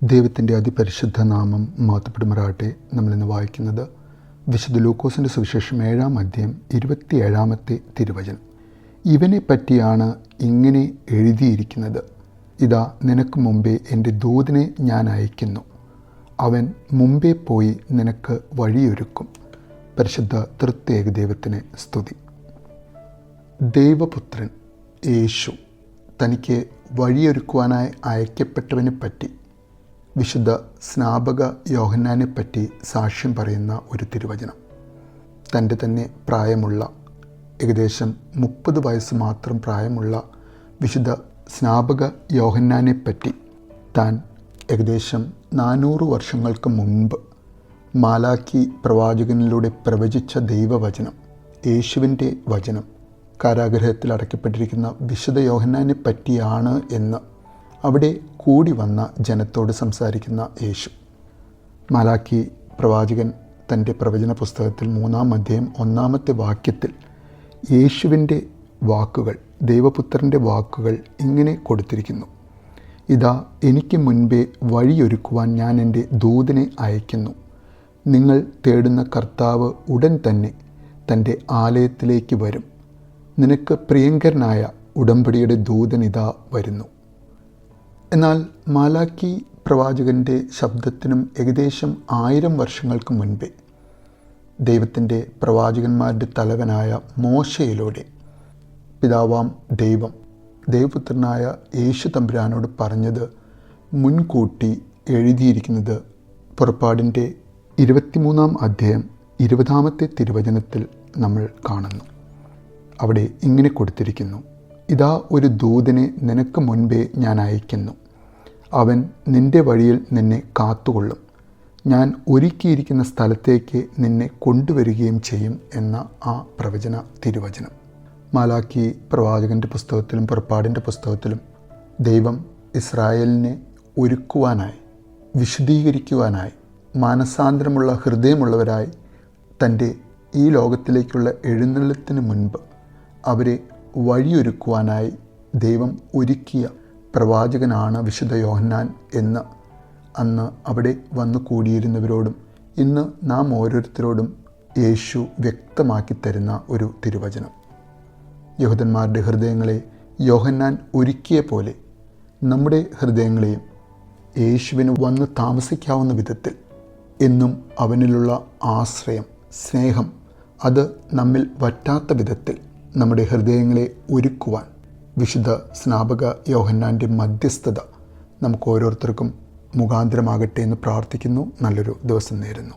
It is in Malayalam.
ദൈവത്തിൻ്റെ അതിപരിശുദ്ധ നാമം മഹത്വപ്പെടുമാറാകട്ടെ. നമ്മളിന്ന് വായിക്കുന്നത് വിശുദ്ധ ലൂക്കോസിൻ്റെ സുവിശേഷം 7-ാം അധ്യായം 27-ാമത്തെ തിരുവചനം. ഇവനെ പറ്റിയാണ് ഇങ്ങനെ എഴുതിയിരിക്കുന്നത്: ഇതാ, നിനക്ക് മുമ്പേ എൻ്റെ ദൂതനെ ഞാൻ അയക്കുന്നു. അവൻ മുമ്പേ പോയി നിനക്ക് വഴിയൊരുക്കും. പരിശുദ്ധ തൃത്യേക ദൈവത്തിന് സ്തുതി. ദൈവപുത്രൻ യേശു തനിക്ക് വഴിയൊരുക്കുവാനായി അയക്കപ്പെട്ടവനെ പറ്റി വിശുദ്ധ സ്നാപക യോഹന്നാനെ പറ്റി സാക്ഷ്യം പറയുന്ന ഒരു തിരുവചനം. തൻ്റെ തന്നെ പ്രായമുള്ള, ഏകദേശം 30 വയസ്സ് മാത്രം പ്രായമുള്ള വിശുദ്ധ സ്നാപക യോഹന്നാനെ പറ്റി താൻ ഏകദേശം 400 വർഷങ്ങൾക്ക് മുൻപ് മാലാക്കി പ്രവാചകനിലൂടെ പ്രവചിച്ച ദൈവവചനം, യേശുവിൻ്റെ വചനം, കാരാഗൃഹത്തിൽ അടയ്ക്കപ്പെട്ടിരിക്കുന്ന വിശുദ്ധ യോഹന്നാനെ പറ്റിയാണ് എന്ന് അവിടെ കൂടി വന്ന ജനത്തോട് സംസാരിക്കുന്ന യേശു. മാലാക്കി പ്രവാചകൻ തൻ്റെ പ്രവചന പുസ്തകത്തിൽ 3-ാം അധ്യായം 1-ാമത്തെ വാക്യത്തിൽ യേശുവിൻ്റെ വാക്കുകൾ, ദൈവപുത്രൻ്റെ വാക്കുകൾ ഇങ്ങനെ കൊടുത്തിരിക്കുന്നു: ഇതാ, എനിക്ക് മുൻപേ വഴിയൊരുക്കുവാൻ ഞാൻ എൻ്റെ ദൂതനെ അയക്കുന്നു. നിങ്ങൾ തേടുന്ന കർത്താവ് ഉടൻ തന്നെ തൻ്റെ ആലയത്തിലേക്ക് വരും. നിനക്ക് പ്രിയങ്കരനായ ഉടമ്പടിയുടെ ദൂതൻ ഇതാ വരുന്നു. എന്നാൽ മാലാക്കി പ്രവാചകൻ്റെ ശബ്ദത്തിനും ഏകദേശം 1000 വർഷങ്ങൾക്ക് മുൻപേ ദൈവത്തിൻ്റെ പ്രവാചകന്മാരുടെ തലവനായ മോശയിലൂടെ പിതാവാം ദൈവം ദൈവപുത്രനായ യേശു തമ്പുരാനോട് പറഞ്ഞത് മുൻകൂട്ടി എഴുതിയിരിക്കുന്നത് പുറപ്പാടിൻ്റെ 23-ാം അധ്യായം 20-ാമത്തെ തിരുവചനത്തിൽ നമ്മൾ കാണുന്നു. അവിടെ ഇങ്ങനെ കൊടുത്തിരിക്കുന്നു: ഇതാ, ഒരു ദൂതനെ നിനക്ക് മുൻപേ ഞാൻ അയക്കുന്നു. അവൻ നിൻ്റെ വഴിയിൽ നിന്നെ കാത്തുകൊള്ളും. ഞാൻ ഒരുക്കിയിരിക്കുന്ന സ്ഥലത്തേക്ക് നിന്നെ കൊണ്ടുവരികയും ചെയ്യും എന്ന ആ പ്രവചന തിരുവചനം. മാലാക്കി പ്രവാചകൻ്റെ പുസ്തകത്തിലും പുറപ്പാടിൻ്റെ പുസ്തകത്തിലും ദൈവം ഇസ്രായേലിനെ ഒരുക്കുവാനായി, വിശുദ്ധീകരിക്കുവാനായി, മാനസാന്തരമുള്ള ഹൃദയമുള്ളവരായി തൻ്റെ ഈ ലോകത്തിലേക്കുള്ള എഴുന്നള്ളത്തിന് മുൻപ് അവരെ വഴിയൊരുക്കുവാനായി ദൈവം ഒരുക്കിയ പ്രവാചകനാണ് വിശുദ്ധ യോഹന്നാൻ എന്ന് അന്ന് അവിടെ വന്നു കൂടിയിരുന്നവരോടും ഇന്ന് നാം ഓരോരുത്തരോടും യേശു വ്യക്തമാക്കി തരുന്ന ഒരു തിരുവചനം. യഹൂദന്മാരുടെ ഹൃദയങ്ങളെ യോഹന്നാൻ ഒരുക്കിയ പോലെ നമ്മുടെ ഹൃദയങ്ങളെയും യേശുവിന് വന്ന് താമസിക്കാവുന്ന വിധത്തിൽ എന്നും അവനിലുള്ള ആശ്രയം, സ്നേഹം അത് നമ്മിൽ വറ്റാത്ത വിധത്തിൽ നമ്മുടെ ഹൃദയങ്ങളെ ഒരുക്കുവാൻ വിശുദ്ധ സ്നാപക യോഹന്നാൻ്റെ മധ്യസ്ഥത നമുക്ക് ഓരോരുത്തർക്കും മുഖാന്തരമാകട്ടെ എന്ന് പ്രാർത്ഥിക്കുന്നു. നല്ലൊരു ദിവസം നേരുന്നു.